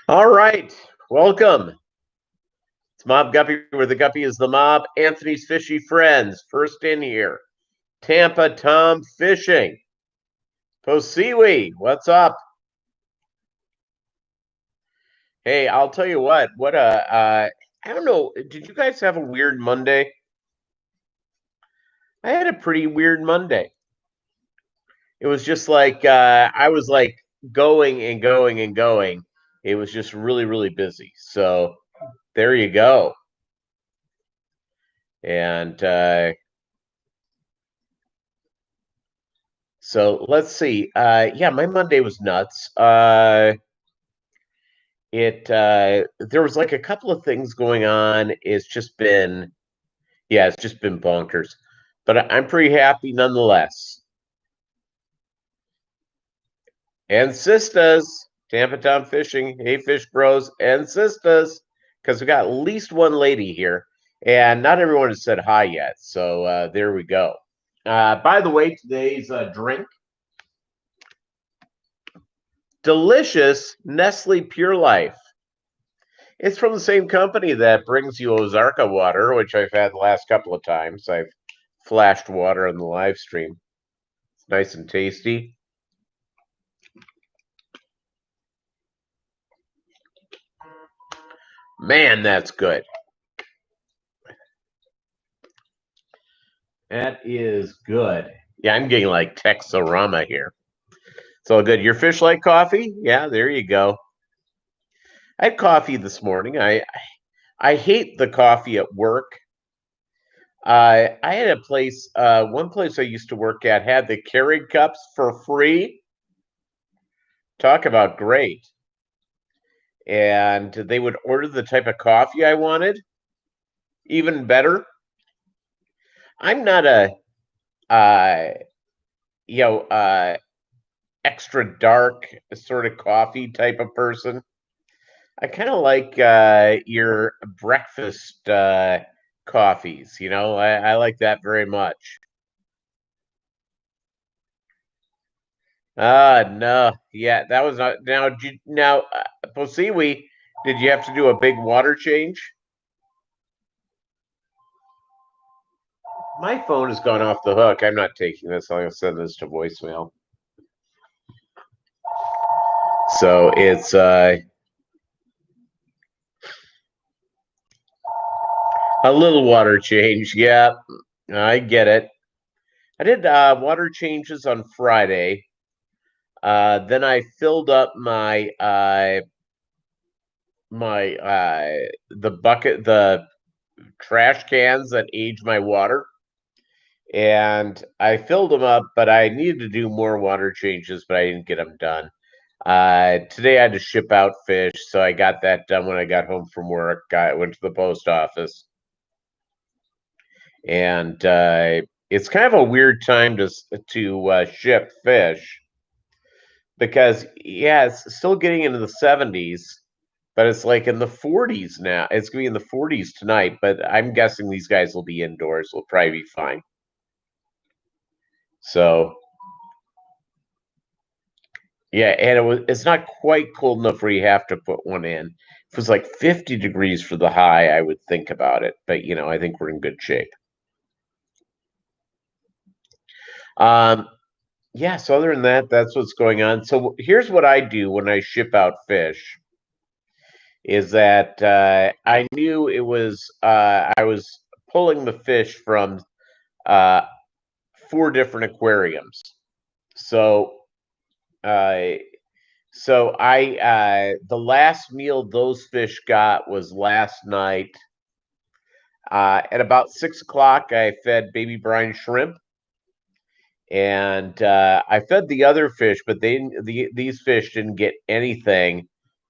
All right, welcome. It's Mob Guppy, where the Guppy is the mob. Anthony's fishy friends. First in here, Tampa Tom Fishing. Posiwi, what's up? Hey, I'll tell you what. I don't know. Did you guys have a weird Monday? I had a pretty weird Monday. It was just like I was like going and going and going. It was just really, really busy. So there you go. And so let's see. Yeah, my Monday was nuts. It There was like a couple of things going on. It's just been bonkers. But I'm pretty happy nonetheless. And sisters, Tampa Town Fishing, hey fish bros and sisters, because we got at least one lady here, and not everyone has said hi yet. So there we go. By the way, today's drink, delicious Nestle Pure Life. It's from the same company that brings you Ozarka water, which I've had the last couple of times. I've flashed water on the live stream. It's nice and tasty. Man, that's good. That is good. Yeah, I'm getting like Texarama here. It's all good. Your fish like coffee? Yeah, there you go. I had coffee this morning. I hate the coffee at work. I had one place I used to work at had the Keurig cups for free. Talk about great. And they would order the type of coffee I wanted. Even better. I'm not a uh, you know extra dark sort of coffee type of person. I kind of like your breakfast coffees. I like that very much. No, yeah, that was not. Posiwi, did you have to do a big water change? My phone has gone off the hook. I'm not taking this. I'm going to send this to voicemail. So it's a little water change. Yeah, I get it. I did water changes on Friday. Then I filled up the trash cans that age my water, and I filled them up. But I needed to do more water changes, but I didn't get them done. Today I had to ship out fish, so I got that done when I got home from work. I went to the post office, and it's kind of a weird time to ship fish because yeah, it's still getting into the 70s, but it's like in the 40s now. It's gonna be in the 40s tonight, but I'm guessing these guys will be indoors. Will probably be fine. So yeah, and it's not quite cold enough where you have to put one in. If it was like 50 degrees for the high, I would think about it. But I think we're in good shape. Um, yeah, so other than that, that's what's going on. So here's what I do when I ship out fish is that I knew I was pulling the fish from uh, four different aquariums. So uh, the last meal those fish got was last night. At about 6 o'clock, I fed baby brine shrimp, and I fed the other fish, but these fish didn't get anything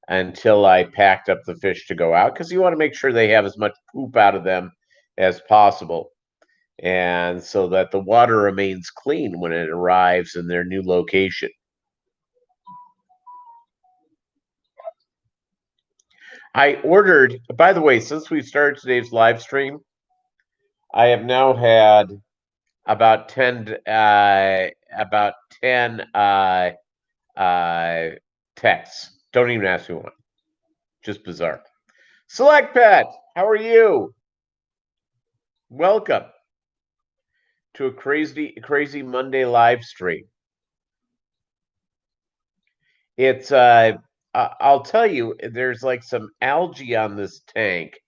until I packed up the fish to go out because you want to make sure they have as much poop out of them as possible, and so that the water remains clean when it arrives in their new location. I ordered, by the way, since we started today's live stream, I have now had about 10 about 10 texts. Don't even ask me why. Just bizarre. Select Pet, how are you? Welcome to a crazy Monday live stream. It's I'll tell you, there's like some algae on this tank.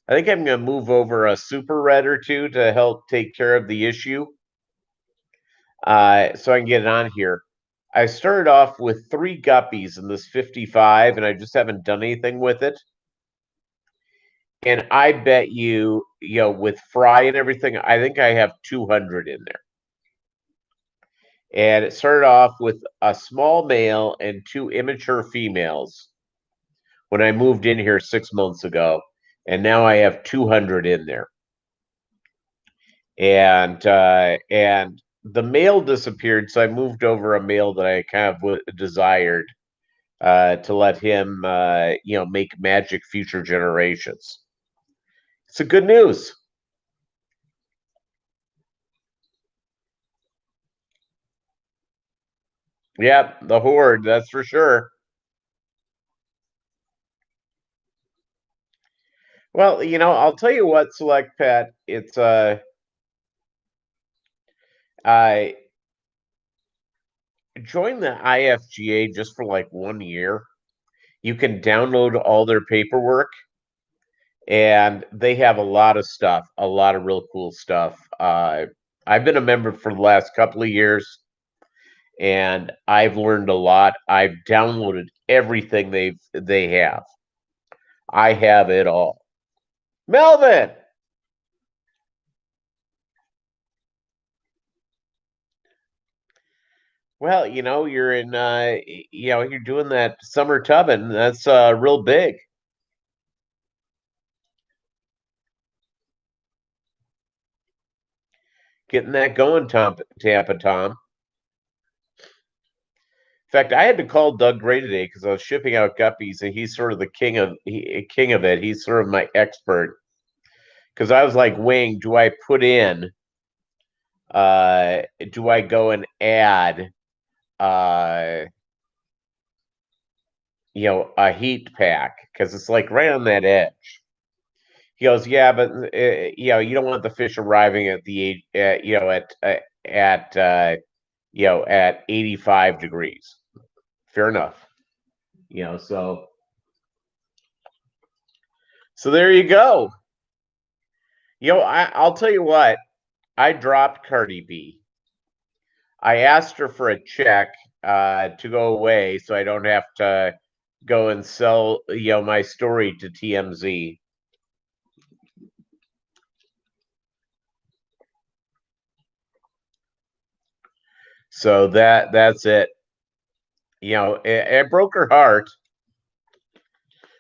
I think I'm gonna move over a super red or two to help take care of the issue. So I can get it on here. I started off with 3 guppies in this 55, and I just haven't done anything with it. And I bet you, with fry and everything, I think I have 200 in there. And it started off with a small male and 2 immature females when I moved in here 6 months ago. And now I have 200 in there. And the male disappeared, so I moved over a male that I kind of desired to let him, make magic future generations. It's a good news. Yeah, the horde, that's for sure. Well, I'll tell you what, Select Pet, it's I joined the IFGA just for like 1 year. You can download all their paperwork, and they have a lot of stuff, a lot of real cool stuff. I've been a member for the last couple of years, and I've learned a lot. I've downloaded everything they have. I have it all. Melvin. Well, you're in you're doing that summer tubbing. That's real big. Getting that going, Tampa Tom. In fact, I had to call Doug Gray today because I was shipping out guppies, and he's sort of the king of it. He's sort of my expert because I was like, Wing, do I put in? Do I go and add? Uh, a heat pack because it's like right on that edge. He goes, yeah, but you don't want the fish arriving at the at 85 degrees. Fair enough. So there you go. I'll tell you what. I dropped Cardi B. I asked her for a check to go away so I don't have to go and sell my story to TMZ. So that's it. It broke her heart.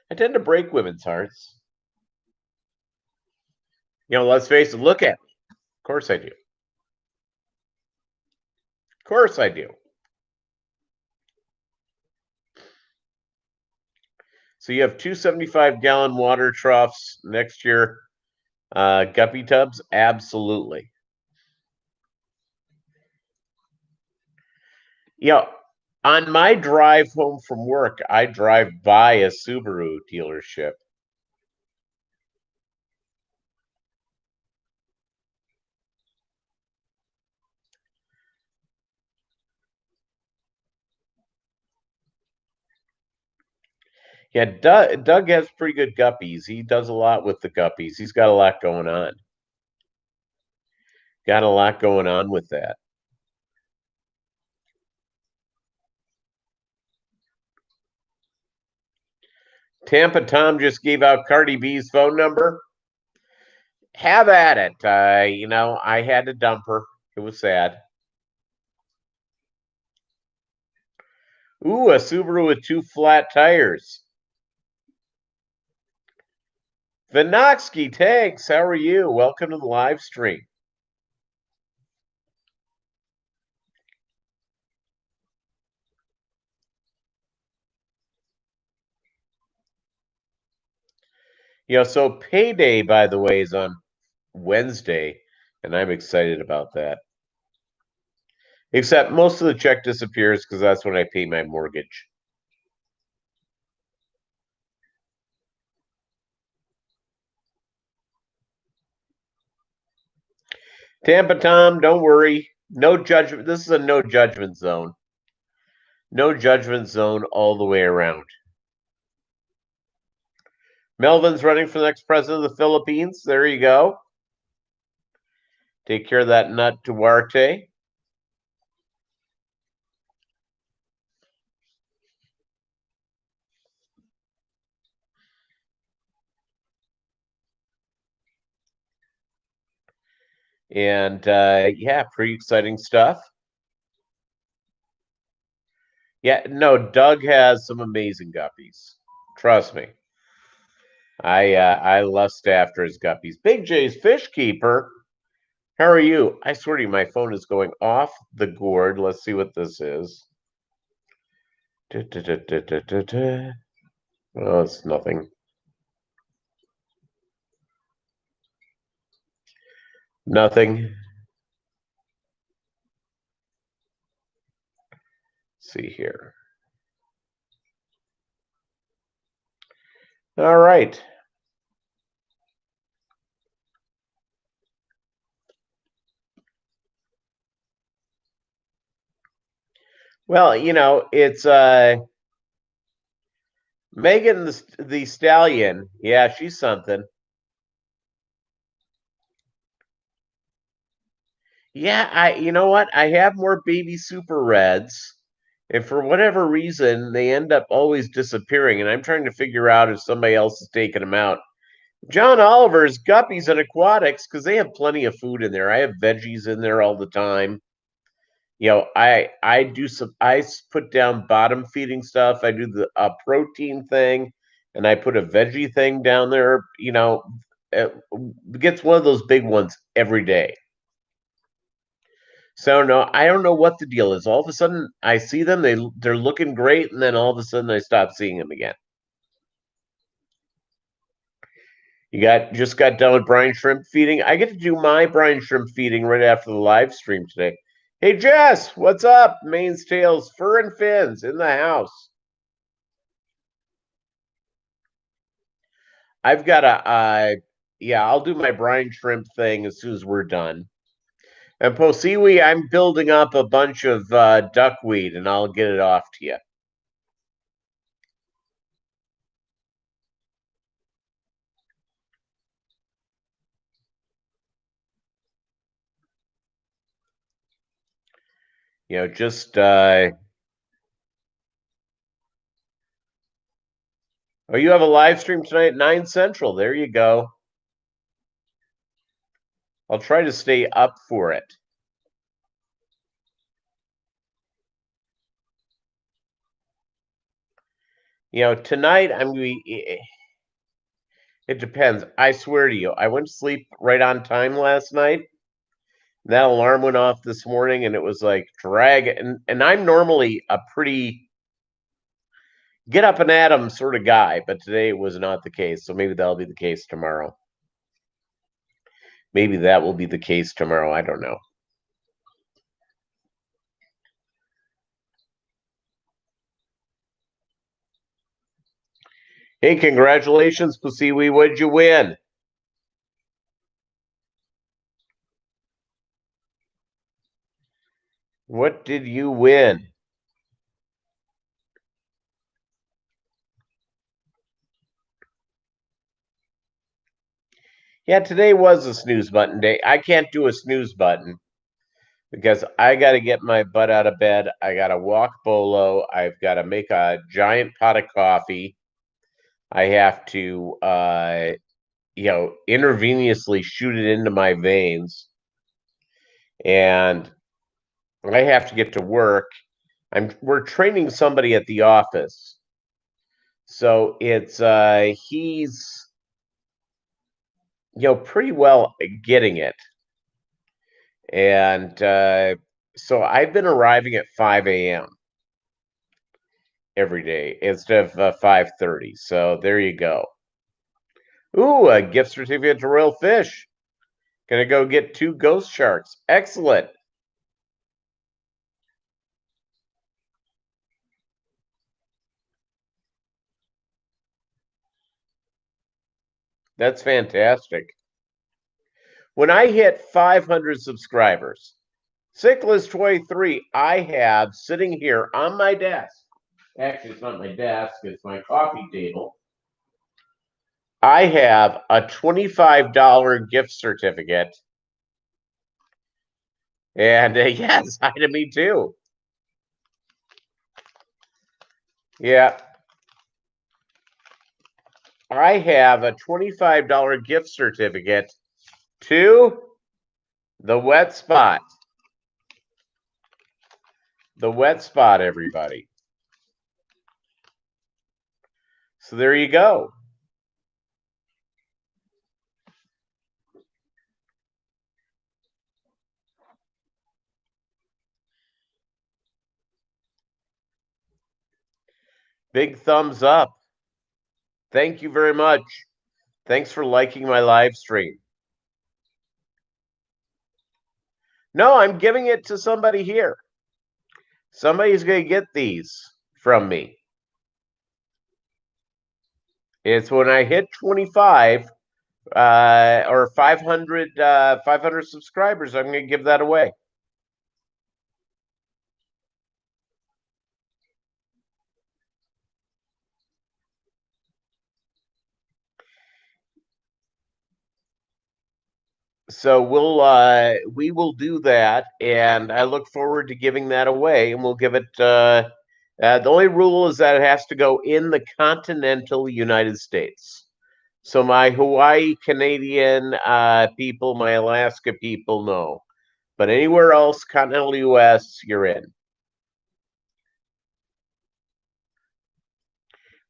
I tend to break women's hearts. Let's face it, look at me. Of course I do. Of course I do. So you have 275-gallon water troughs next year. Guppy tubs? Absolutely. On my drive home from work, I drive by a Subaru dealership. Yeah, Doug has pretty good guppies. He does a lot with the guppies. He's got a lot going on. Got a lot going on with that. Tampa Tom just gave out Cardi B's phone number. Have at it. I had to dump her. It was sad. Ooh, a Subaru with 2 flat tires. Vinoxky Tanks, how are you? Welcome to the live stream. So payday, by the way, is on Wednesday, and I'm excited about that. Except most of the check disappears because that's when I pay my mortgage. Tampa Tom, don't worry. No judgment. This is a no judgment zone. No judgment zone all the way around. Melvin's running for the next president of the Philippines. There you go. Take care of that nut Duarte. And yeah, pretty exciting stuff. Yeah, no, Doug has some amazing guppies. Trust me. I lust after his guppies. Big J's Fish Keeper. How are you? I swear to you, my phone is going off the gourd. Let's see what this is. Da, da, da, da, da, da, da. Oh, it's nothing. Nothing. Let's see here. All right. Well, it's Megan the Stallion. Yeah, she's something. Yeah, you know what? I have more baby super reds, and for whatever reason, they end up always disappearing, and I'm trying to figure out if somebody else is taking them out. John Oliver's Guppies and Aquatics, because they have plenty of food in there. I have veggies in there all the time. I do some put down bottom feeding stuff. I do the protein thing, and I put a veggie thing down there. It gets one of those big ones every day. So no, I don't know what the deal is. All of a sudden, I see them. They're looking great, and then all of a sudden, I stop seeing them again. Just got done with brine shrimp feeding. I get to do my brine shrimp feeding right after the live stream today. Hey Jess, what's up? Mains, tails, fur and fins in the house. I've got yeah, I'll do my brine shrimp thing as soon as we're done. And Posiwi, I'm building up a bunch of duckweed, and I'll get it off to you. Just oh, you have a live stream tonight at 9 Central. There you go. I'll try to stay up for it. Tonight I'm going to it depends. I swear to you, I went to sleep right on time last night. That alarm went off this morning and it was like drag and I'm normally a pretty get up and at 'em sort of guy, but today was not the case. So maybe that'll be the case tomorrow. Maybe that will be the case tomorrow. I don't know. Hey, congratulations, Pasiwi. What'd you win? What did you win? Yeah, today was a snooze button day. I can't do a snooze button because I got to get my butt out of bed. I got to walk Bolo. I've got to make a giant pot of coffee. I have to, intravenously shoot it into my veins. And I have to get to work. We're training somebody at the office. So it's he's pretty well getting it. And so I've been arriving at 5 a.m. every day instead of 5:30. So there you go. Ooh, a gift certificate to Royal Fish. Gonna go get 2 ghost sharks. Excellent. That's fantastic. When I hit 500 subscribers, Sickless23, I have sitting here on my desk. Actually, it's not my desk, it's my coffee table. I have a $25 gift certificate. And yes, hi to me too. Yeah. I have a $25 gift certificate to the wet spot. The wet spot, everybody. So there you go. Big thumbs up. Thank you very much. Thanks for liking my live stream. No, I'm giving it to somebody here. Somebody's going to get these from me. It's when I hit 25 or 500 subscribers, I'm going to give that away. So we will do that, and I look forward to giving that away. And we'll give it. The only rule is that it has to go in the continental United States. So my Hawaii Canadian people, my Alaska people, no, but anywhere else, continental U.S., you're in.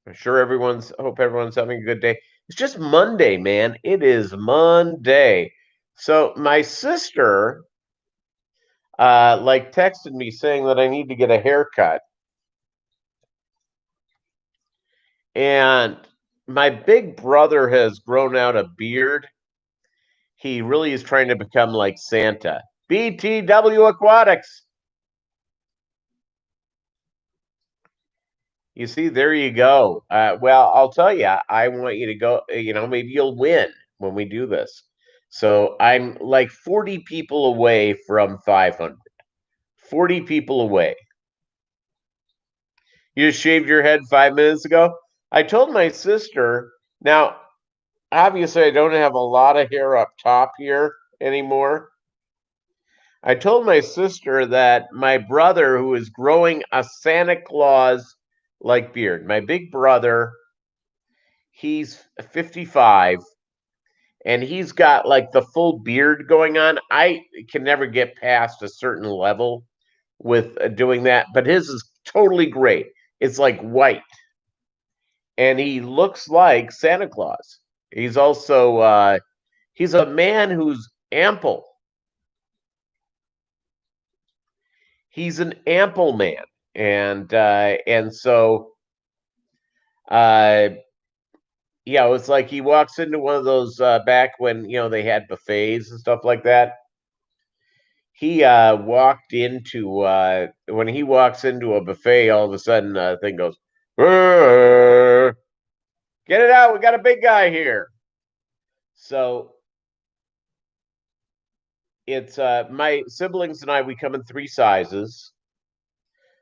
I'm sure hope everyone's having a good day. It's just Monday, man. It is Monday. So my sister like texted me saying that I need to get a haircut. And my big brother has grown out a beard. He really is trying to become like Santa. BTW Aquatics. You see, there you go. Well, I'll tell you, I want you to go, maybe you'll win when we do this. So I'm like 40 people away from 500. 40 people away. You just shaved your head 5 minutes ago? I told my sister, now, obviously, I don't have a lot of hair up top here anymore. I told my sister that my brother, who is growing a Santa Claus like beard, my big brother, he's 55 and he's got like the full beard going on. I can never get past a certain level with doing that, but his is totally great. It's like white, and he looks like Santa Claus. He's also he's a man who's ample. He's an ample man, and so it's like he walks into one of those back when they had buffets and stuff like that. He walked into when he walks into a buffet, all of a sudden thing goes, "Brr, get it out! We got a big guy here." So it's my siblings and I. We come in 3 sizes: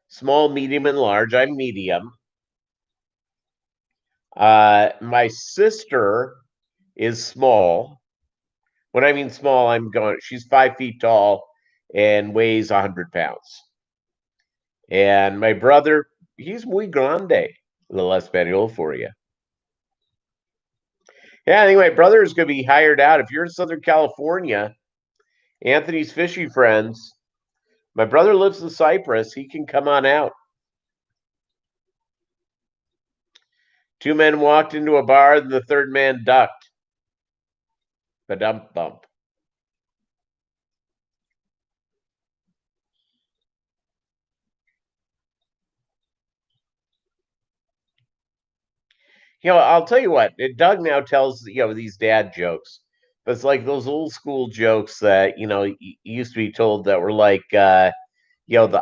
small, medium, and large. I'm medium. My sister is small. When I mean small, she's 5 feet tall and weighs 100 pounds. And my brother, he's muy grande, little Espanol for you. Yeah, anyway, brother is going to be hired out. If you're in Southern California, Anthony's Fishy Friends, my brother lives in Cyprus. He can come on out. 2 men walked into a bar, and the third man ducked. Ba-dump bump. I'll tell you what, Doug now tells, these dad jokes, but it's like those old school jokes that, used to be told that were like, the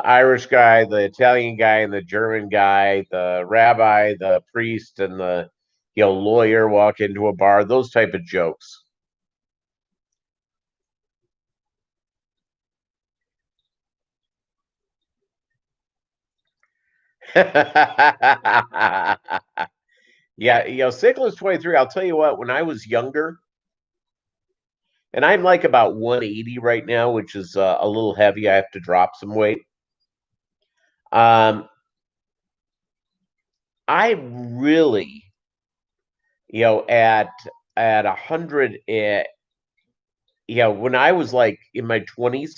Irish guy, the Italian guy, and the German guy, the rabbi, the priest, and the, lawyer walk into a bar, those type of jokes. Yeah, Sickle is 23. I'll tell you what, when I was younger, and I'm like about 180 right now, which is a little heavy. I have to drop some weight. Um, I really, at 100, when I was like in my 20s,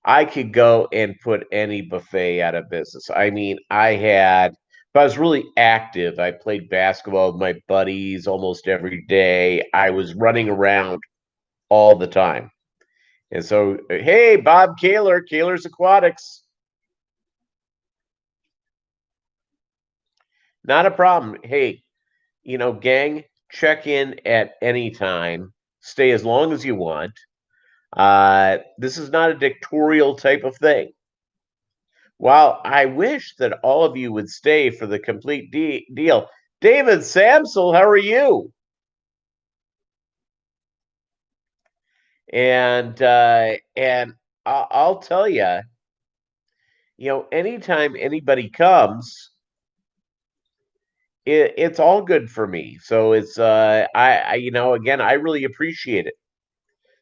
I could go and put any buffet out of business. I mean, if I was really active, I played basketball with my buddies almost every day. I was running around all the time. And so, hey, Bob Kaler, Kaler's Aquatics, not a problem. Hey, gang, check in at any time. Stay as long as you want. This is not a dictatorial type of thing. While I wish that all of you would stay for the complete deal. David Samsel, how are you? And I'll tell you, anytime anybody comes, it's all good for me. So it's again, I really appreciate it.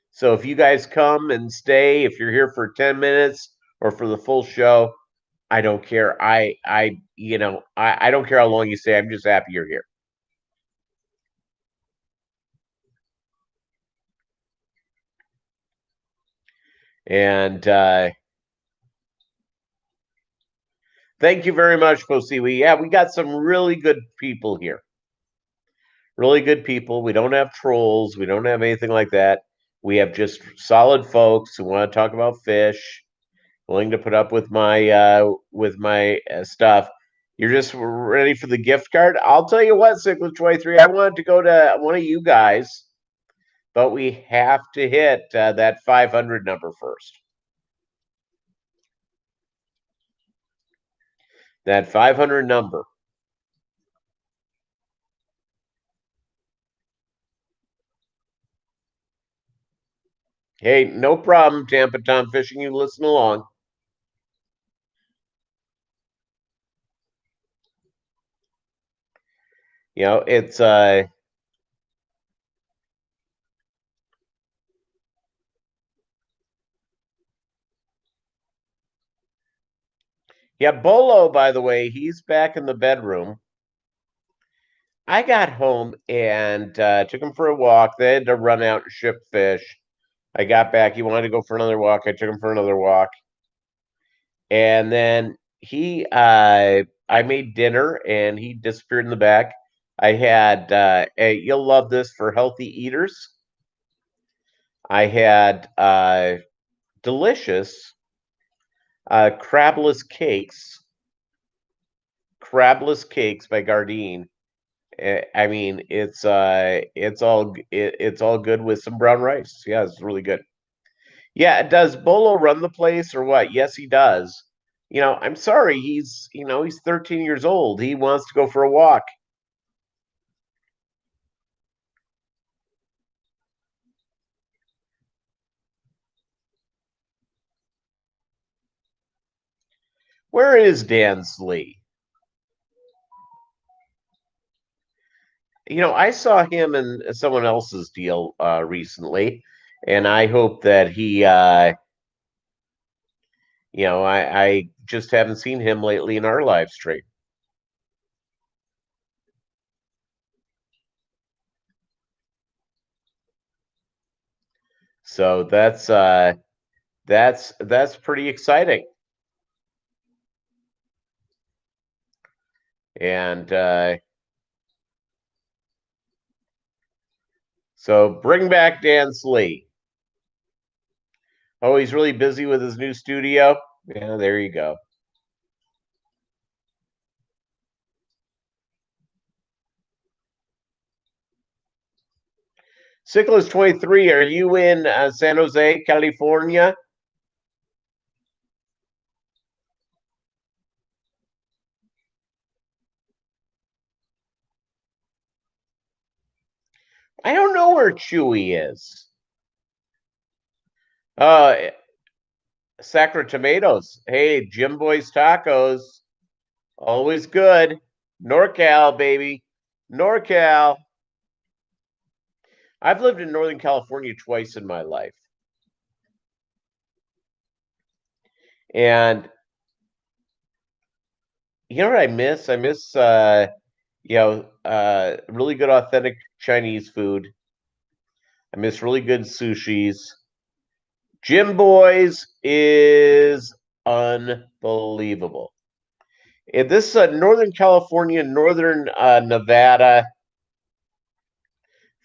So if you guys come and stay, if you're here for 10 minutes or for the full show, I don't care. I don't care how long you stay. I'm just happy you're here. And thank you very much, Kosiwi. Yeah, we got some really good people here. Really good people. We don't have trolls. We don't have anything like that. We have just solid folks who want to talk about fish, willing to put up with my stuff. You're just ready for the gift card. I'll tell you what, Cyclist 23. I wanted to go to one of you guys, but we have to hit that 500 number first. That 500 number. Hey, no problem, Tampa Tom Fishing. You listen along. It's yeah, Bolo, by the way, he's back in the bedroom. I got home and took him for a walk. They had to run out and ship fish. I got back. He wanted to go for another walk. I took him for another walk. And then I made dinner and he disappeared in the back. I had, you'll love this for healthy eaters. I had delicious crabless cakes by Gardein. I mean, it's all good with some brown rice. Yeah, it's really good. Yeah, does Bolo run the place or what? Yes, he does. I'm sorry, he's 13 years old. He wants to go for a walk. Where is Dan Slee? I saw him in someone else's deal recently, and I hope that he I just haven't seen him lately in our live stream. So that's pretty exciting. And so bring back Dan Slee. Oh, he's really busy with his new studio. Yeah, there you go. Cyclist 23, are you in San Jose, California? I don't know where Chewy is. Uh, Sacra Tomatoes. Hey, Jim Boy's Tacos. Always good. NorCal, baby. NorCal. I've lived in Northern California twice in my life. And you know what I miss? I miss really good authentic Chinese food. I miss really good sushis. Jim Boys is unbelievable. This Northern California, Northern Nevada,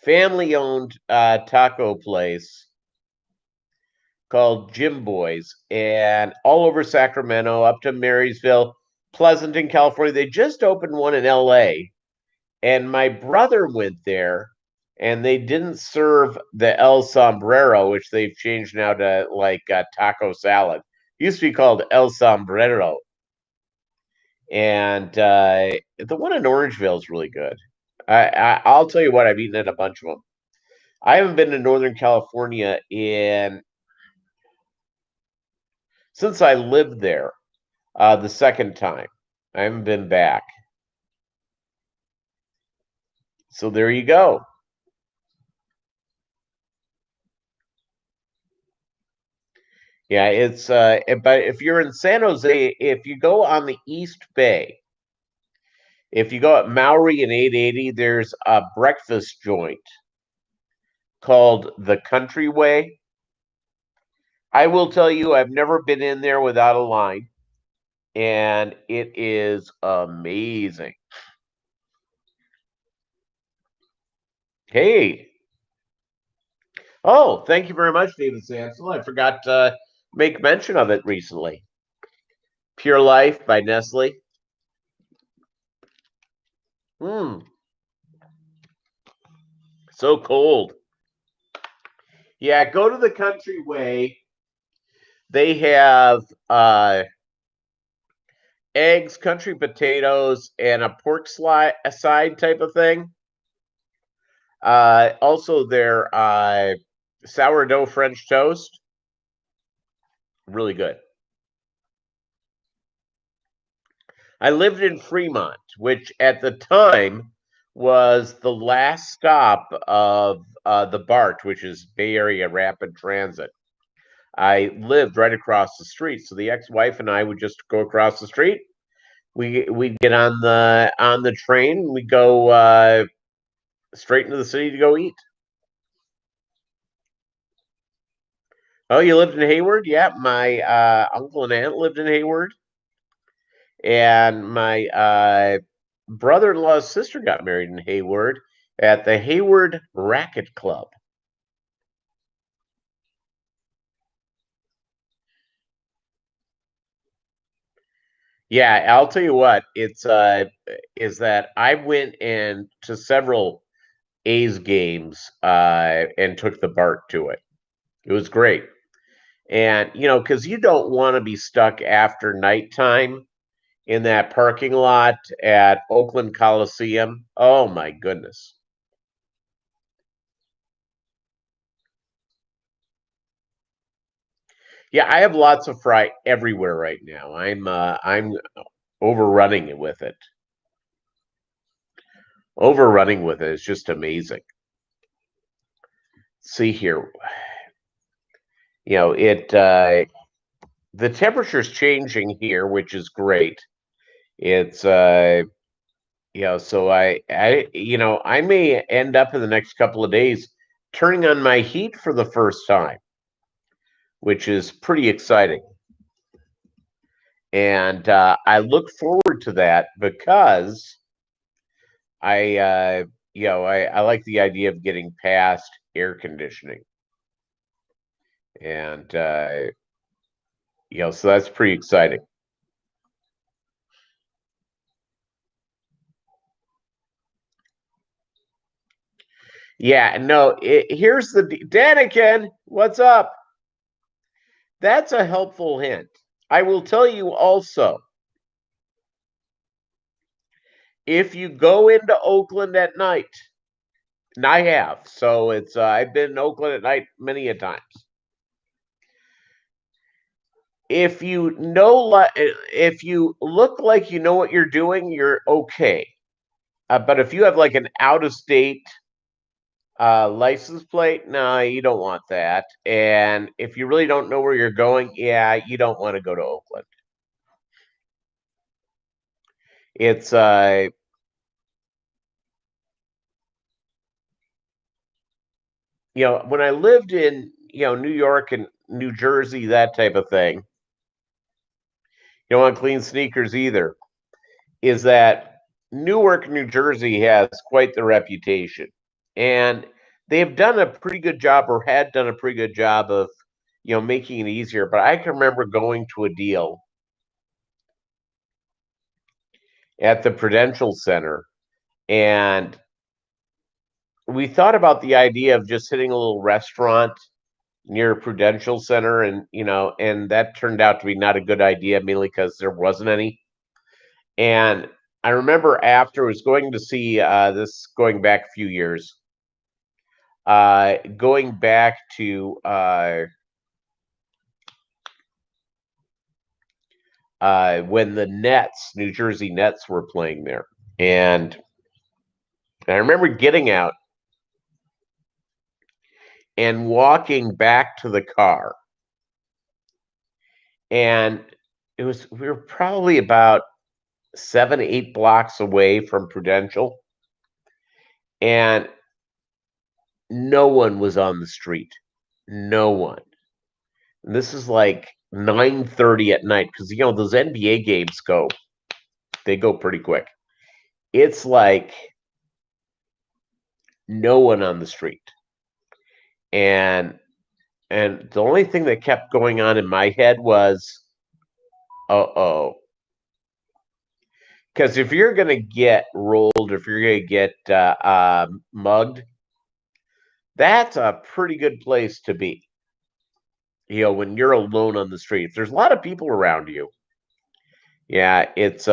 family-owned taco place called Jim Boys, and all over Sacramento, up to Marysville, Pleasanton, California. They just opened one in LA, and my brother went there, and they didn't serve the El Sombrero, which they've changed now to like taco salad. It used to be called El Sombrero, and the one in Orangeville is really good. I'll tell you what, I've eaten at a bunch of them. I haven't been to Northern California in since I lived there the second time. I haven't been back. So there you go. Yeah, but if you're in San Jose, if you go on the East Bay, if you go at Maury and 880, there's a breakfast joint called the Countryway. I will tell you, I've never been in there without a line, and it is amazing. Hey, oh, thank you very much, David Sansel. I forgot to make mention of it recently. Pure Life by Nestle. Hmm, so cold. Yeah, go to the Countryway. They have eggs, country potatoes, and a pork side type of thing. Also, their sourdough French toast, really good. I lived in Fremont, which at the time was the last stop of the BART, which is Bay Area Rapid Transit. I lived right across the street, so the ex-wife and I would just go across the street. We'd get on the train. We go straight into the city to go eat. Oh, you lived in Hayward? Yeah, my uncle and aunt lived in Hayward, and my brother-in-law's sister got married in Hayward at the Hayward Racket Club. Yeah, I'll tell you what, it's is that I went in to several A's games and took the BART to it. It was great. And because you don't want to be stuck after nighttime in that parking lot at Oakland Coliseum. Oh my goodness. Yeah, I have lots of fry everywhere right now. I'm overrunning it with it. Overrunning with it is just amazing. See here, it the temperature's changing here, which is great. It's so I may end up in the next couple of days turning on my heat for the first time, which is pretty exciting. And I look forward to that because I like the idea of getting past air conditioning, and so that's pretty exciting. Yeah, no, here's the Daniken. What's up? That's a helpful hint. I will tell you also, if you go into Oakland at night, and I have, so I've been in Oakland at night many a times. if you know, if you look like you know what you're doing, you're okay. But if you have like an out of state license plate, no, you don't want that. And if you really don't know where you're going, yeah, you don't want to go to Oakland. It's when I lived in New York and New Jersey, that type of thing, you don't want clean sneakers either. Is that Newark, New Jersey has quite the reputation, and they've done a pretty good job, or had done a pretty good job of making it easier. But I can remember going to a deal at the Prudential Center, and we thought about the idea of just hitting a little restaurant near Prudential Center, and that turned out to be not a good idea, mainly because there wasn't any. And I remember after I was going to see this, going back a few years, going back to when the Nets, New Jersey Nets, were playing there, and I remember getting out and walking back to the car, and we were probably about 7, 8 blocks away from Prudential, and no one was on the street. No one. And this is like 9:30 at night, because those NBA games they go pretty quick. It's like no one on the street. And the only thing that kept going on in my head was, uh-oh. Because if you're going to get rolled, if you're going to get mugged, that's a pretty good place to be. When you're alone on the street. If there's a lot of people around you, yeah, it's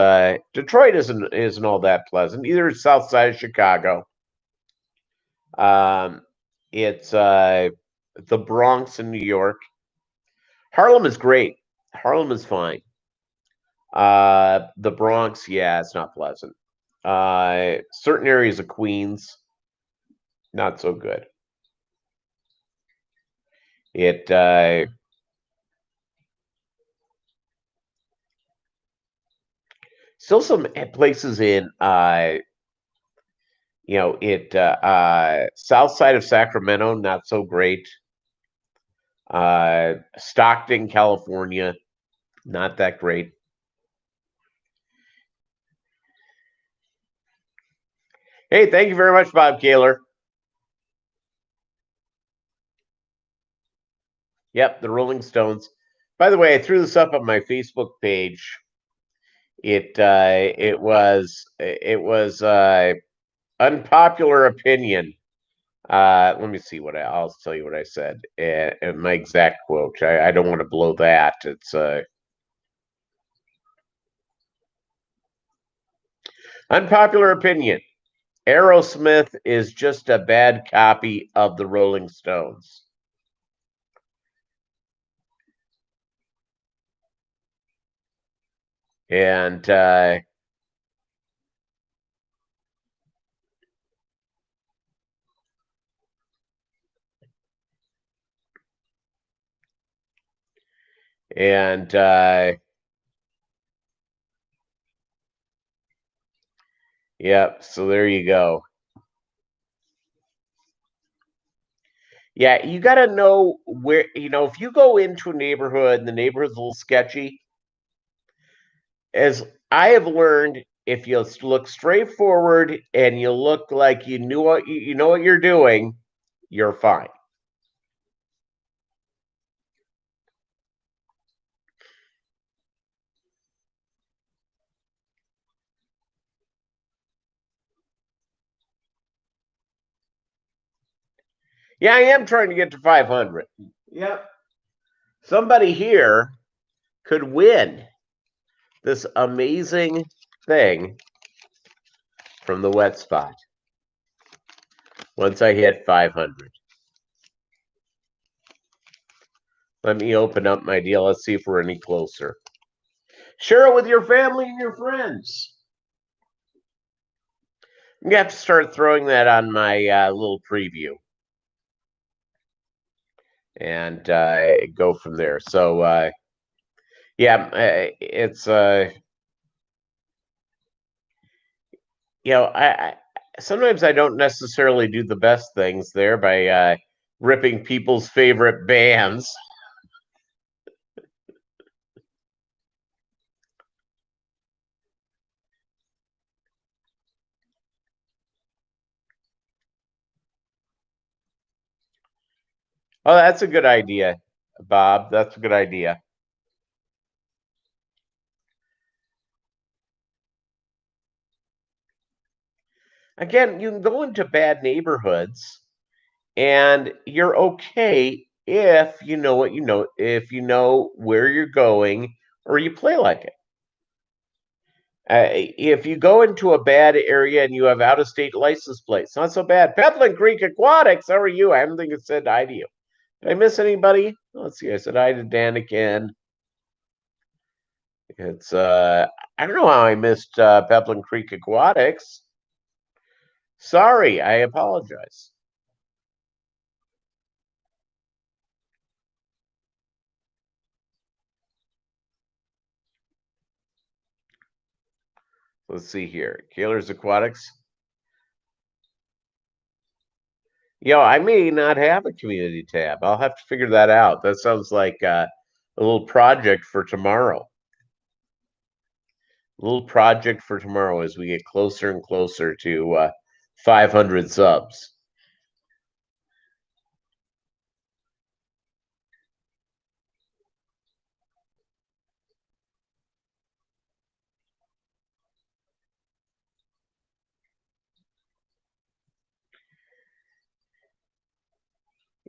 Detroit isn't all that pleasant. Either it's south side of Chicago. It's the Bronx in New York. Harlem is great. Harlem is fine. The Bronx, yeah, it's not pleasant. Certain areas of Queens, not so good. It still some places in south side of Sacramento, not so great. Stockton, California, not that great. Hey, thank you very much, Bob Kaler. Yep, the Rolling Stones. By the way, I threw this up on my Facebook page. It was unpopular opinion. Let me see I'll tell you what I said. And my exact quote. I don't want to blow that. It's unpopular opinion. Aerosmith is just a bad copy of the Rolling Stones. And yep, so there you go. Yeah, you got to know where, if you go into a neighborhood and the neighborhood's a little sketchy, as I have learned, if you look straight forward and you look like you know what you're doing, you're fine. Yeah, I am trying to get to 500. Yep. Somebody here could win this amazing thing from the wet spot once I hit 500. Let me open up my deal. Let's see if we're any closer. Share it with your family and your friends. You have to start throwing that on my little preview. And go from there. So, yeah, it's, I sometimes I don't necessarily do the best things there by ripping people's favorite bands. Oh, that's a good idea, Bob. That's a good idea. Again, you can go into bad neighborhoods and you're okay if you know what you know, if you know where you're going or you play like it. If you go into a bad area and you have out of state license plates, not so bad. Peplin Creek Aquatics, how are you? I don't think it said hi to you. Did I miss anybody? Let's see. I said hi to Danikin. It's I don't know how I missed Peplin Creek Aquatics. Sorry, I apologize. Let's see here. Kaler's Aquatics. I may not have a community tab. I'll have to figure that out. That sounds like a little project for tomorrow. A little project for tomorrow as we get closer and closer to 500 subs.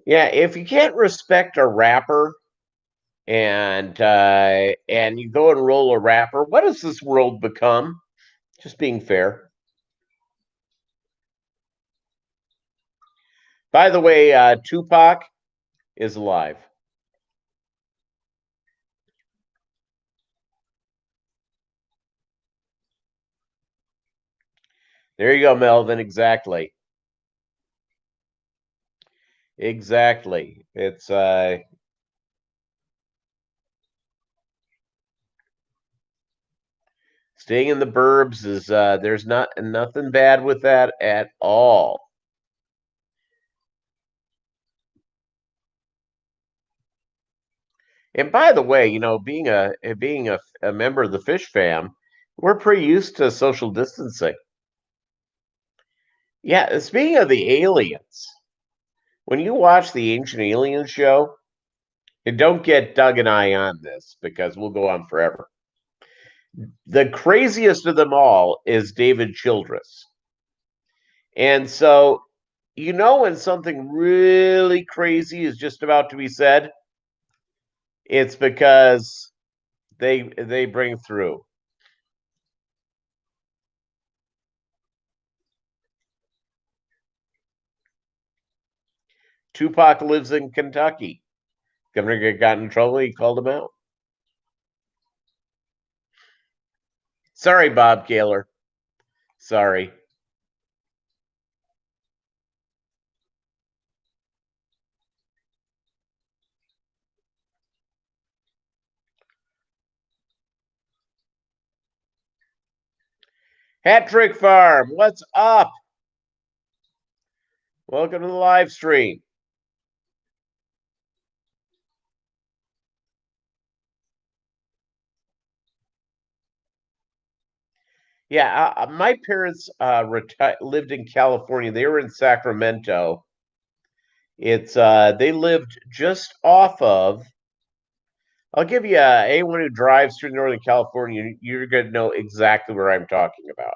Yeah, if you can't respect a rapper and you go and roll a rapper, what does this world become? Just being fair. By the way, Tupac is alive. There you go, Melvin. Exactly. Exactly. It's staying in the burbs is there's not nothing bad with that at all. And by the way, being a member of the Fish Fam, we're pretty used to social distancing. Yeah, speaking of the aliens, when you watch the Ancient Aliens show, and don't get Doug and I on this because we'll go on forever. The craziest of them all is David Childress. And so, when something really crazy is just about to be said, it's because they bring through. Tupac lives in Kentucky. Governor got in trouble. He called him out. Sorry, Bob Kaler. Sorry. Hat Trick Farm, what's up? Welcome to the live stream. Yeah, my parents lived in California. They were in Sacramento. It's they lived just off of. I'll give you anyone who drives through Northern California, you're going to know exactly where I'm talking about.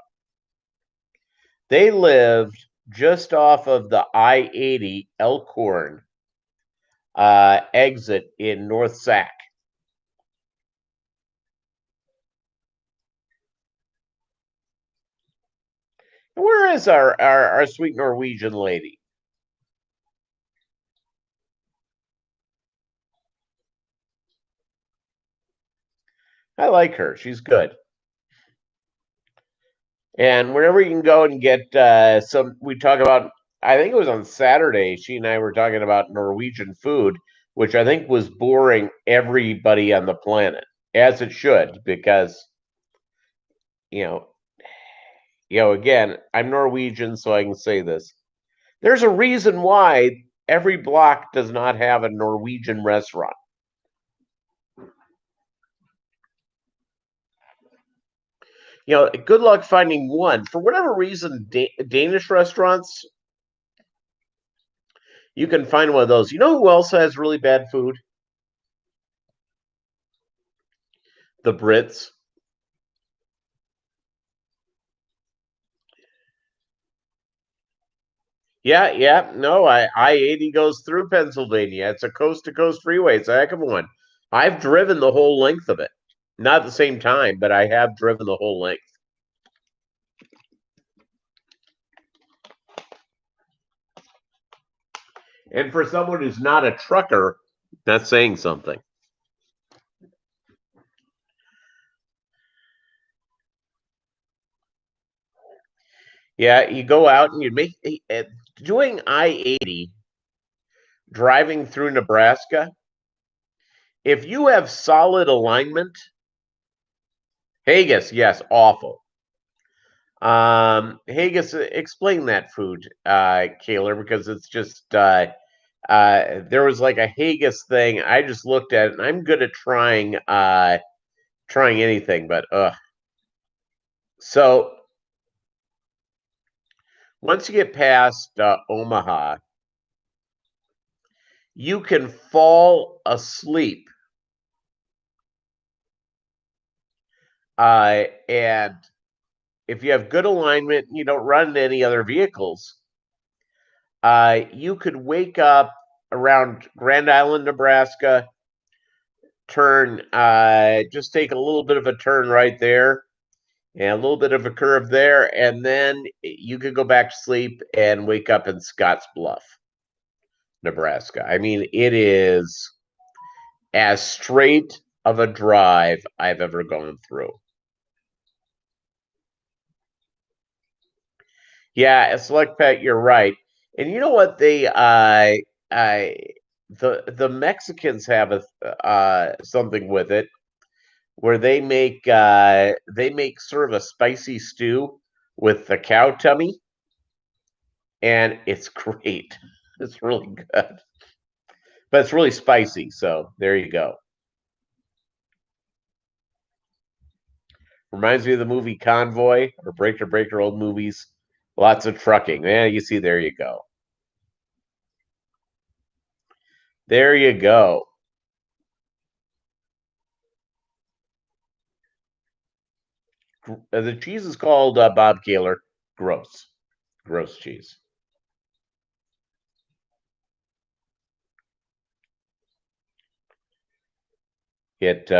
They lived just off of the I-80 Elkhorn exit in North Sac. Where is our sweet Norwegian lady? I like her. She's good. And wherever you can go and get we talk about, I think it was on Saturday, she and I were talking about Norwegian food, which I think was boring everybody on the planet, as it should, because, you know, again, I'm Norwegian, so I can say this. There's a reason why every block does not have a Norwegian restaurant. Good luck finding one. For whatever reason, Danish restaurants, you can find one of those. You know who else has really bad food? The Brits. Yeah, yeah. No, I-80 goes through Pennsylvania. It's a coast to coast freeway. It's a heck of a one. I've driven the whole length of it. Not at the same time, but I have driven the whole length. And for someone who's not a trucker, that's saying something. Yeah, you go out and you make doing I-80, driving through Nebraska. If you have solid alignment, Haggis, yes, awful. Haggis, explain that food, Kaler, because it's just there was like a haggis thing. I just looked at it, and I'm good at trying anything, but so once you get past Omaha, you can fall asleep, and if you have good alignment, you don't run into any other vehicles. You could wake up around Grand Island, Nebraska, turn, just take a little bit of a turn right there and a little bit of a curve there, and then you could go back to sleep and wake up in Scotts Bluff, Nebraska. I mean, it is as straight of a drive I've ever gone through. Yeah, Select Pet, you're right. And you know what I the Mexicans have a something with it where they make sort of a spicy stew with the cow tummy, and it's great. It's really good, but it's really spicy. So there you go. Reminds me of the movie Convoy or Breaker Breaker, old movies. Lots of trucking. Yeah, you see, there you go. There you go. The cheese is called Bob Kaler. Gross. Gross cheese. It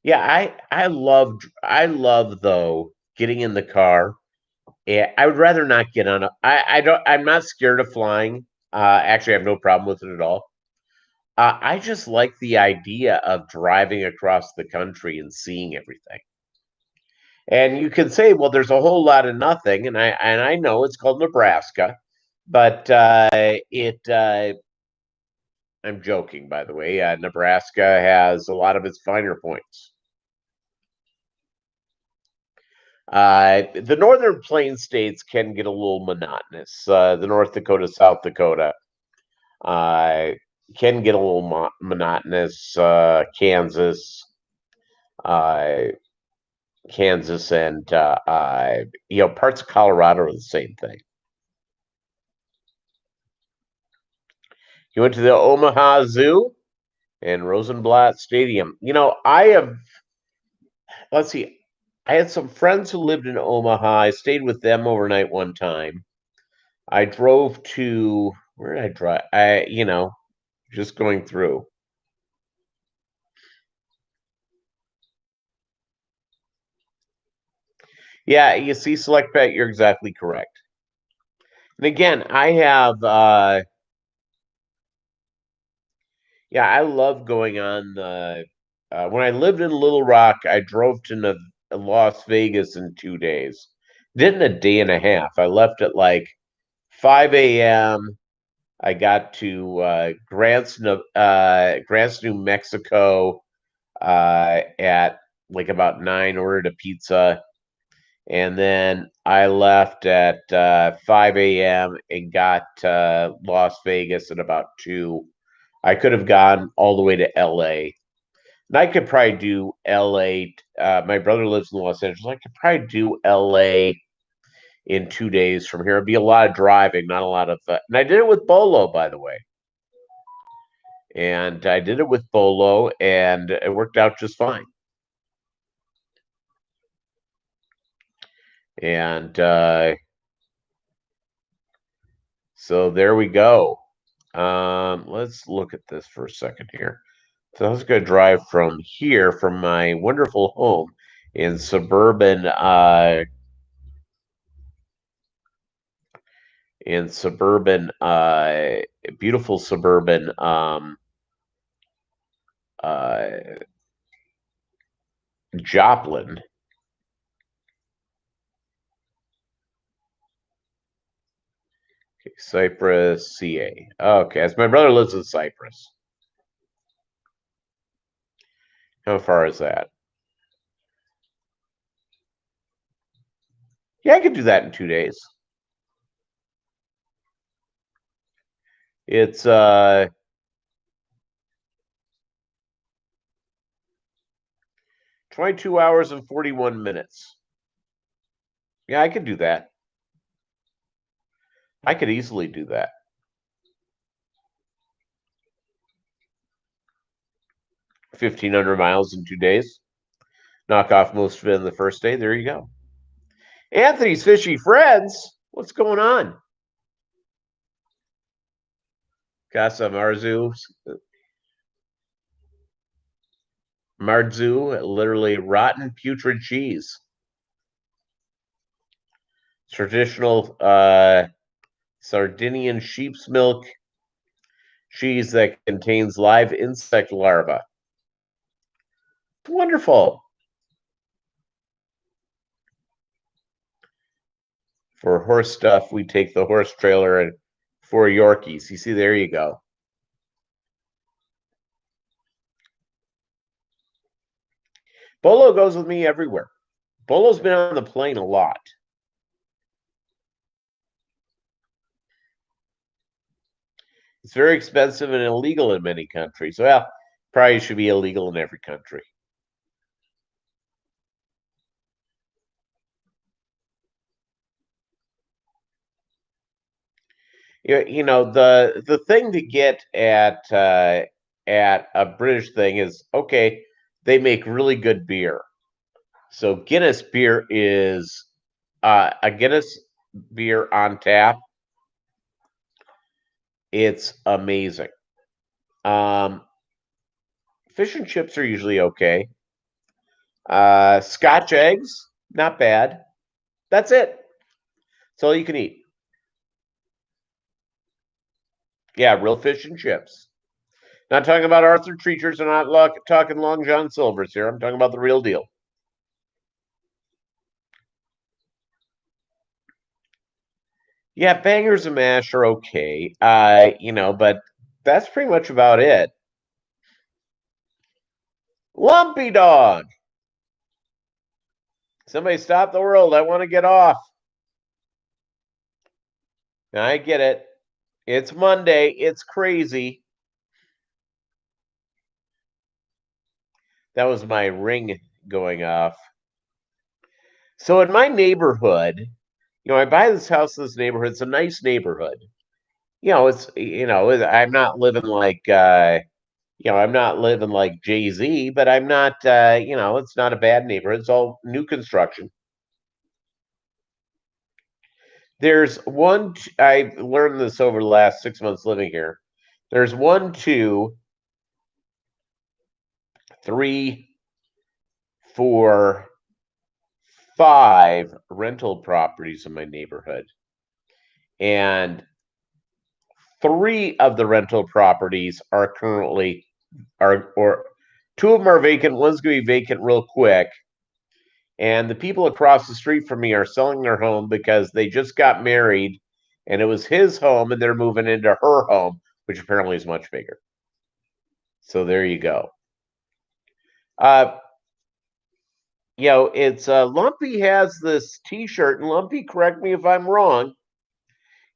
Yeah, I love though getting in the car. Yeah, I would rather not get on a I don't I'm not scared of flying. Actually I have no problem with it at all. I just like the idea of driving across the country and seeing everything. And you can say, well, there's a whole lot of nothing, and I know it's called Nebraska, but it I'm joking, by the way. Nebraska has a lot of its finer points. The northern plain states can get a little monotonous. The North Dakota, South Dakota uh, can get a little monotonous. Uh, Kansas, and parts of Colorado are the same thing. You went to the Omaha Zoo and Rosenblatt Stadium. I have. Let's see. I had some friends who lived in Omaha. I stayed with them overnight one time. I drove to where did I drive? Just going through. Yeah, you see, Select Pet, you're exactly correct. And again, I have yeah, I love going on when I lived in Little Rock, I drove to Las Vegas in 2 days. Did in a day and a half. I left at like 5 a.m. I got to Grants, New Mexico at like about 9. Ordered a pizza, and then I left at 5 a.m. and got Las Vegas at about 2. I could have gone all the way to L.A. And I could probably do LA. My brother lives in Los Angeles. I could probably do LA in 2 days from here. It'd be a lot of driving, not a lot of. And I did it with Bolo, by the way. And I did it with Bolo, and it worked out just fine. And so there we go. Let's look at this for a second here. So I was going to drive from here, from my wonderful home in suburban beautiful suburban Joplin. Okay, Cypress, CA. Okay, as my brother lives in Cypress. How far is that? Yeah, I could do that in 2 days. It's 22 hours and 41 minutes. Yeah, I could do that. I could easily do that. 1,500 miles in 2 days. Knock off most of it in the first day. There you go. Anthony's Fishy Friends. What's going on? Casa Marzu, literally rotten putrid cheese. Traditional Sardinian sheep's milk cheese that contains live insect larvae. Wonderful. For horse stuff, we take the horse trailer and 4 Yorkies. You see, there you go. Bolo goes with me everywhere. Bolo's been on the plane a lot. It's very expensive and illegal in many countries. Well, probably should be illegal in every country. You know, the thing to get at a British thing is, okay, they make really good beer. So Guinness beer is a Guinness beer on tap. It's amazing. Fish and chips are usually okay. Scotch eggs, not bad. That's it. That's all you can eat. Yeah, real fish and chips. Not talking about Arthur Treachers and not talking Long John Silvers here. I'm talking about the real deal. Yeah, bangers and mash are okay. But that's pretty much about it. Lumpy dog. Somebody stop the world. I want to get off. I get it. It's Monday. It's crazy. That was my ring going off. So in my neighborhood, I buy this house in this neighborhood. It's a nice neighborhood. I'm not living like I'm not living like Jay-Z, but I'm not it's not a bad neighborhood. It's all new construction. There's I learned this over the last 6 months living here. There's 1, 2, 3, 4, 5 rental properties in my neighborhood. And 3 of the rental properties are currently are or Two of them are vacant. One's going to be vacant real quick. And the people across the street from me are selling their home because they just got married and it was his home and they're moving into her home, which apparently is much bigger. So there you go. It's Lumpy has this T-shirt, and Lumpy, correct me if I'm wrong.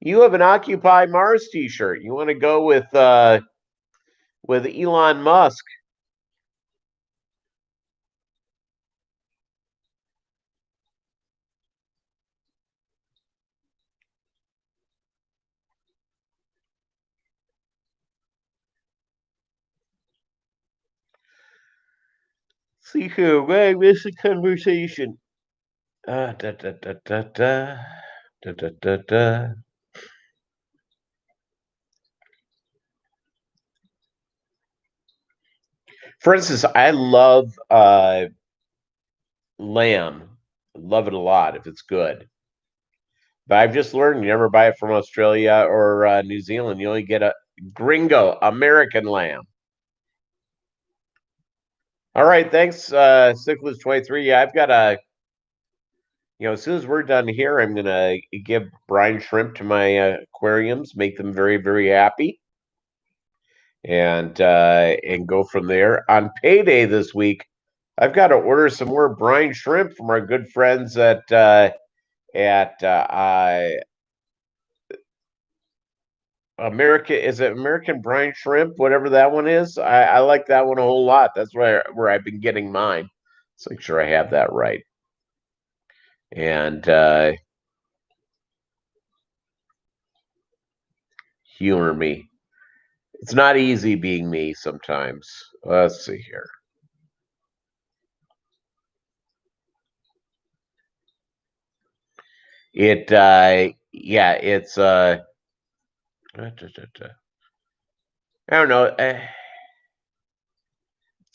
You have an Occupy Mars T-shirt. You want to go with Elon Musk? See who? I missed the conversation. Da da da da da da da da da. For instance, I love lamb. Love it a lot if it's good. But I've just learned you never buy it from Australia or New Zealand. You only get a gringo American lamb. All right, thanks, Cyclist23. Yeah, I've got as soon as we're done here, I'm gonna give brine shrimp to my aquariums, make them very, very happy, and go from there. On payday this week, I've got to order some more brine shrimp from our good friends at America. Is it American brine shrimp? Whatever that one is, I like that one a whole lot. That's where I've been getting mine. So make sure I have that right. And humor me. It's not easy being me sometimes. Let's see here. It's I don't know. It's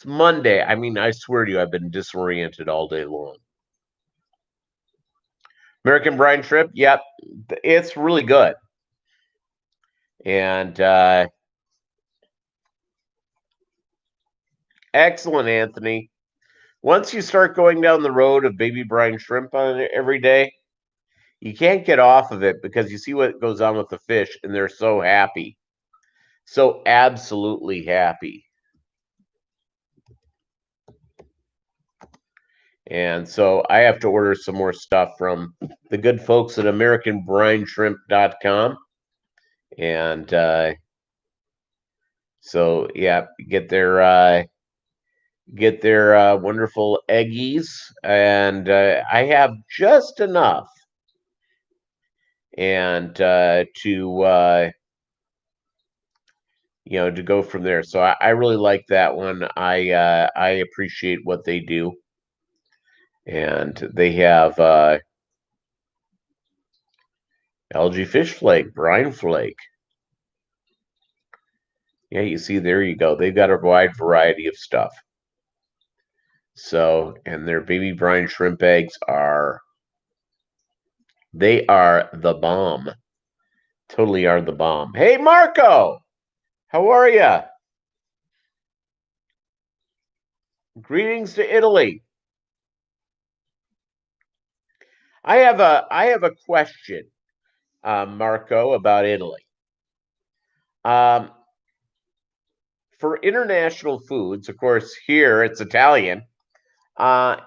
Monday. I mean, I swear to you, I've been disoriented all day long. American brine shrimp, yep, it's really good. And excellent, Anthony. Once you start going down the road of baby brine shrimp on it every day, you can't get off of it because you see what goes on with the fish, and they're so happy, so absolutely happy. And so I have to order some more stuff from the good folks at AmericanBrineShrimp.com. And so, yeah, get their wonderful eggies. And I have just enough and to go from there. So I really like that one. I appreciate what they do. And they have algae fish flake, brine flake. Yeah, you see, there you go. They've got a wide variety of stuff. So, and their baby brine shrimp eggs they are the bomb. Totally are the bomb. Hey, Marco, how are you? Greetings to Italy. I have a question, Marco, about Italy. Um, for international foods, of course, here it's Italian.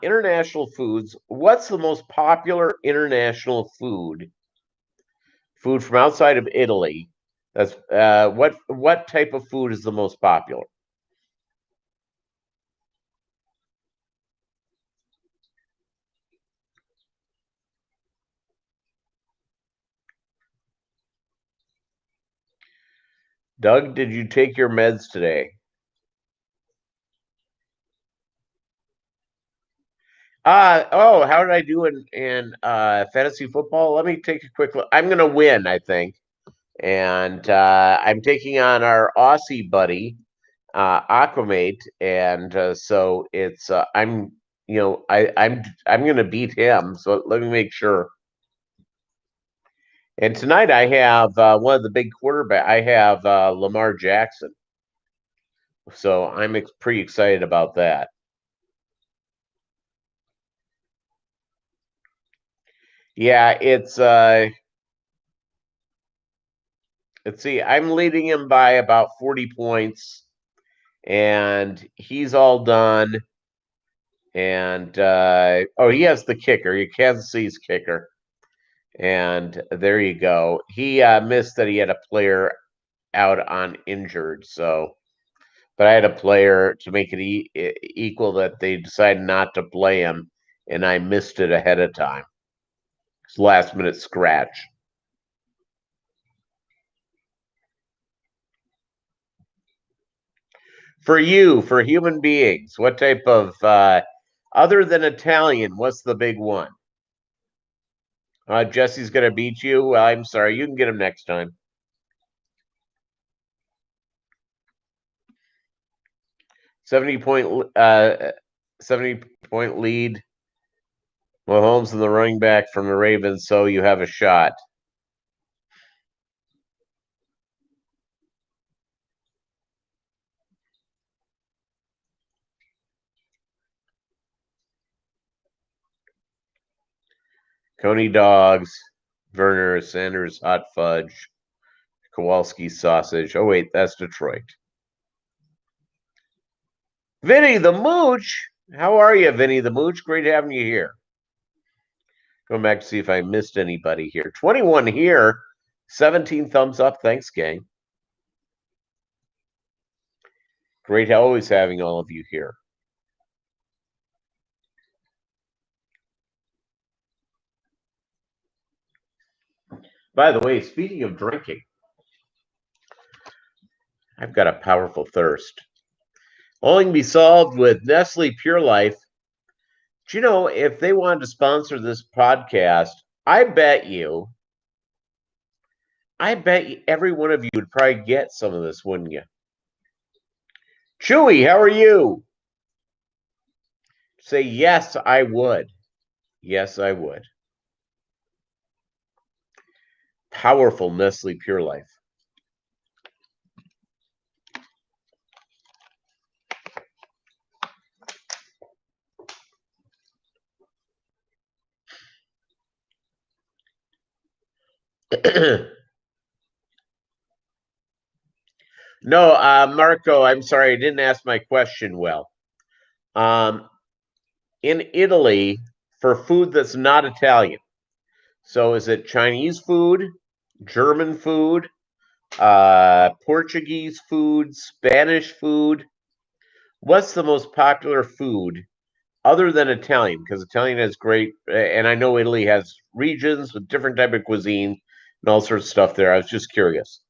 International foods. What's the most popular international food from outside of Italy? That's what type of food is the most popular? Doug, did you take your meds today? How did I do in fantasy football? Let me take a quick look. I'm gonna win, I think, and I'm taking on our Aussie buddy, Aquamate, and so it's I'm gonna beat him. So let me make sure. And tonight I have one of the big quarterback. I have Lamar Jackson. So I'm pretty excited about that. Yeah, it's let's see, I'm leading him by about 40 points, and he's all done. And oh, he has the kicker. Kansas City's kicker. And there you go. He missed that he had a player out on injured. So, but I had a player to make it equal that they decided not to play him, and I missed it ahead of time. It's last minute scratch. For you, for human beings, what type of other than Italian? What's the big one? Jesse's gonna beat you. I'm sorry. You can get him next time. 70 point 70 point lead. Mahomes and the running back from the Ravens, so you have a shot. Coney dogs, Werner Sanders hot fudge, Kowalski sausage. Oh wait, that's Detroit. Vinny the Mooch. How are you, Vinny the Mooch? Great having you here. Going back to see if I missed anybody here. 21 here, 17 thumbs up. Thanks, gang. Great always having all of you here. By the way, speaking of drinking, I've got a powerful thirst. Only can be solved with Nestle Pure Life. Do you know if they wanted to sponsor this podcast, I bet you every one of you would probably get some of this, wouldn't you? Chewy, how are you? Say, yes, I would. Yes, I would. Powerful Nestle Pure Life. No, Marco, I'm sorry, I didn't ask my question well. In Italy, for food that's not Italian, so is it Chinese food, German food, Portuguese food, Spanish food? What's the most popular food other than Italian? Because Italian has great, and I know Italy has regions with different type of cuisine and all sorts of stuff there. I was just curious.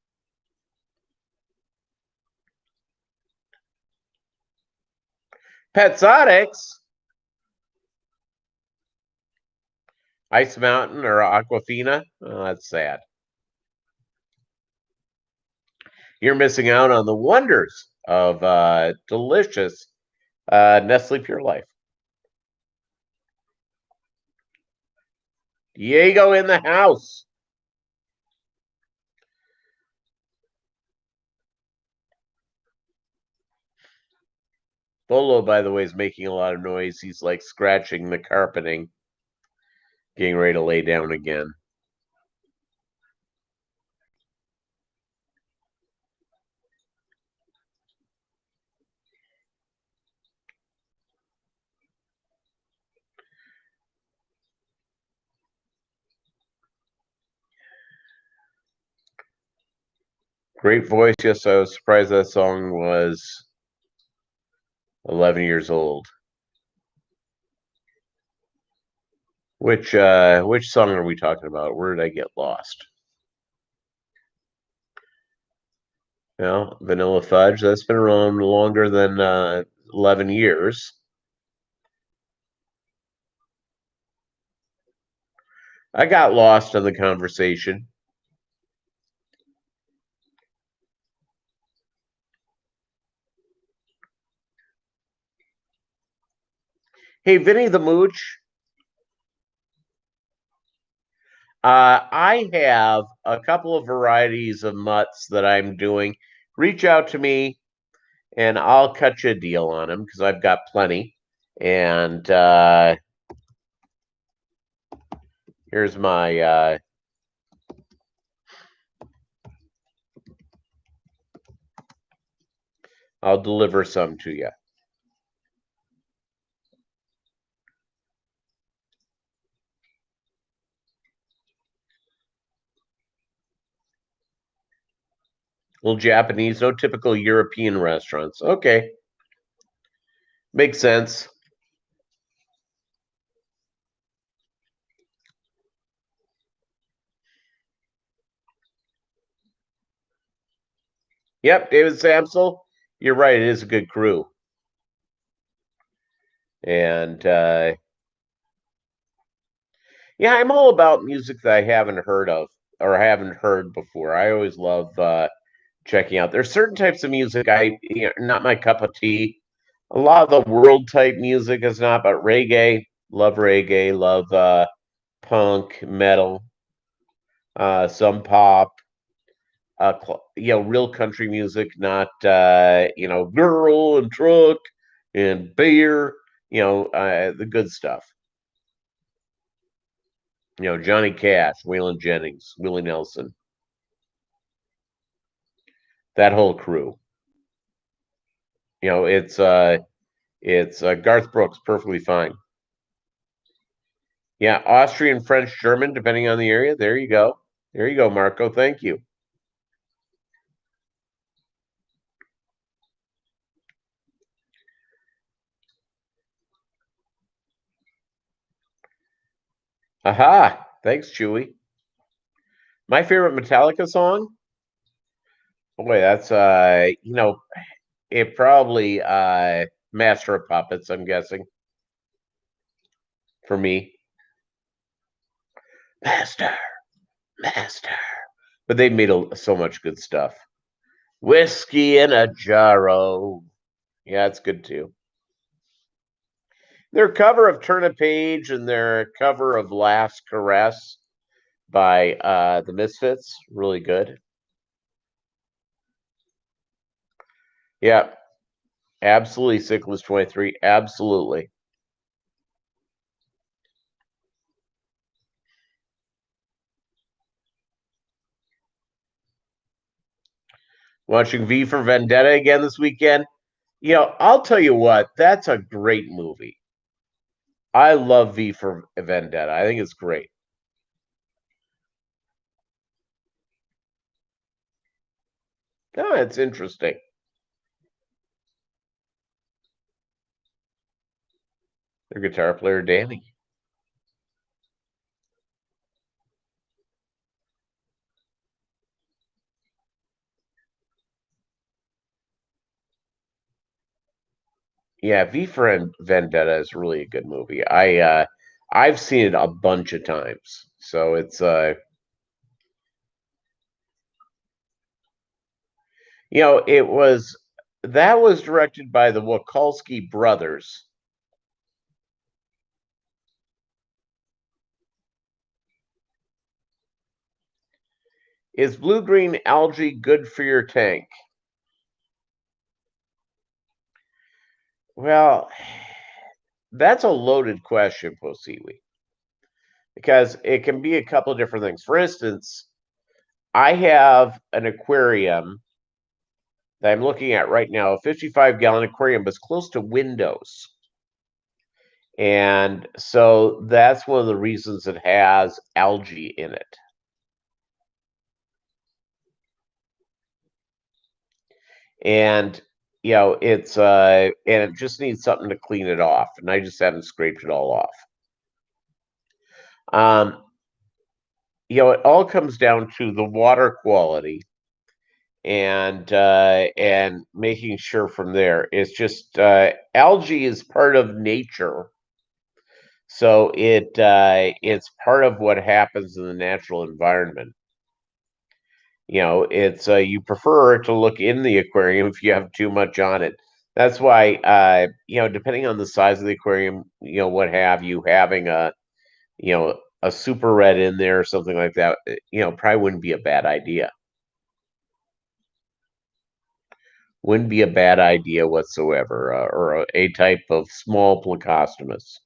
Petzotics, Ice Mountain or Aquafina. Oh, that's sad. You're missing out on the wonders of delicious Nestle Pure Life. Diego in the house. Bolo, by the way, is making a lot of noise. He's like scratching the carpeting, getting ready to lay down again. Great voice. Yes, I was surprised that song was 11 years old. Which song are we talking about? Where did I get lost? Vanilla Fudge. That's been around longer than 11 years. I got lost in the conversation. Hey, Vinny the Mooch. I have a couple of varieties of mutts that I'm doing. Reach out to me and I'll cut you a deal on them because I've got plenty. And here's my I'll deliver some to you. Little Japanese, no typical European restaurants. Okay. Makes sense. Yep, David Samsel. You're right. It is a good crew. And yeah, I'm all about music that I haven't heard of or haven't heard before. I always love checking out. There's certain types of music not my cup of tea. A lot of the world type music is not, but reggae, love punk, metal, some pop, real country music, not girl and truck and beer, the good stuff. Johnny Cash, Waylon Jennings, Willie Nelson, that whole crew. It's Garth Brooks, perfectly fine. Yeah, Austrian, French, German, depending on the area. There you go. There you go, Marco. Thank you. Aha. Thanks, Chewy. My favorite Metallica song? Boy, that's it probably Master of Puppets, I'm guessing. For me. Master, Master. But they made so much good stuff. Whiskey in a Jarro. Yeah, it's good too. Their cover of Turn a Page and their cover of Last Caress by the Misfits, really good. Yeah, absolutely. Cyclist 23, absolutely. Watching V for Vendetta again this weekend. I'll tell you what, that's a great movie. I love V for Vendetta. I think it's great. Oh, it's interesting. Their guitar player, Danny. Yeah, V for Vendetta is really a good movie. I've seen it a bunch of times. So it's it was that was directed by the Wachowski brothers. Is blue green algae good for your tank? Well, that's a loaded question, Posiwi, because it can be a couple of different things. For instance, I have an aquarium that I'm looking at right now, a 55-gallon aquarium, but it's close to windows. And so that's one of the reasons it has algae in it. And it's and it just needs something to clean it off. And I just haven't scraped it all off. It all comes down to the water quality and making sure from there. It's just algae is part of nature. So it's part of what happens in the natural environment. It's you prefer to look in the aquarium if you have too much on it. That's why depending on the size of the aquarium, what have you, having a super red in there or something like that, probably wouldn't be a bad idea. wouldn't be a bad idea whatsoever, or a type of small plecostomus.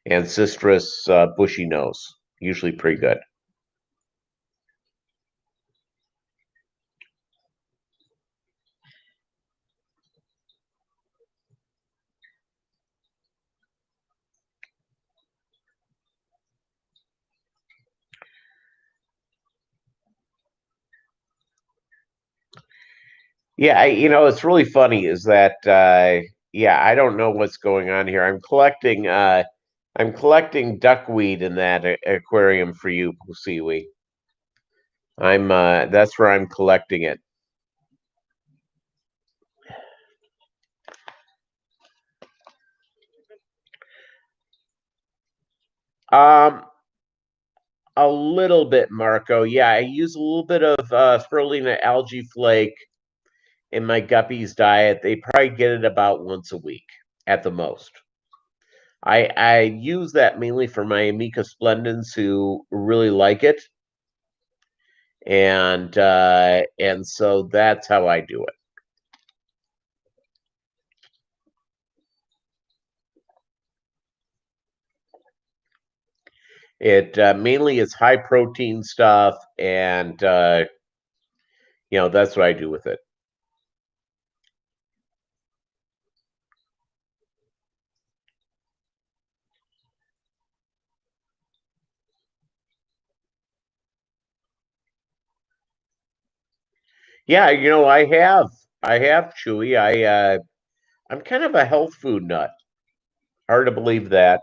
And citrus bushy nose, usually pretty good. Yeah, it's really funny is that yeah, I don't know what's going on here. I'm collecting duckweed in that aquarium for you, Pusiwi. I'm that's where I'm collecting it. Um, a little bit, Marco. Yeah, I use a little bit of spirulina algae flake in my guppies diet. They probably get it about once a week at the most. I use that mainly for my Amica splendens who really like it, and so that's how I do it. It mainly is high protein stuff, and that's what I do with it. Yeah, I have Chewy. I'm kind of a health food nut. Hard to believe that.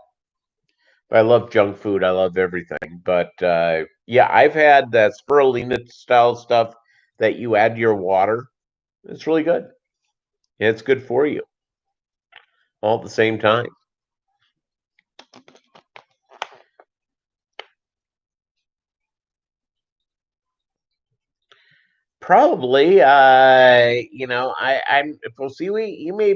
I love junk food. I love everything. But yeah, I've had that spirulina style stuff that you add to your water. It's really good. It's good for you all at the same time. Probably, if we'll see, he may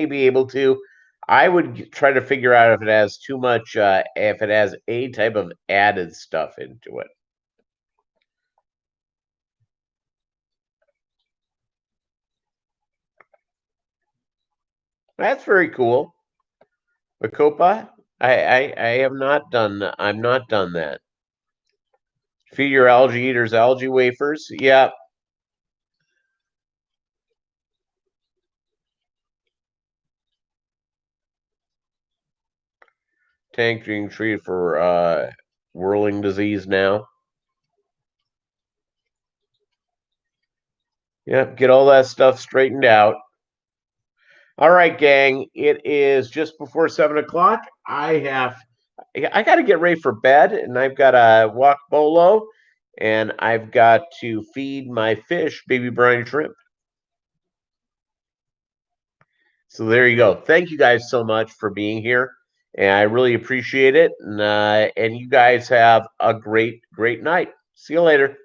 be able to. I would try to figure out if it has too much, if it has a type of added stuff into it. That's very cool. Bacopa, I have not done. I'm not done that. Feed your algae eaters algae wafers. Yeah, tank being treated for whirling disease now. Yep, get all that stuff straightened out. All right, gang. It is just before 7 o'clock. I got to get ready for bed, and I've got to walk Bolo, and I've got to feed my fish baby brine shrimp. So there you go. Thank you guys so much for being here, and I really appreciate it. And you guys have a great night. See you later.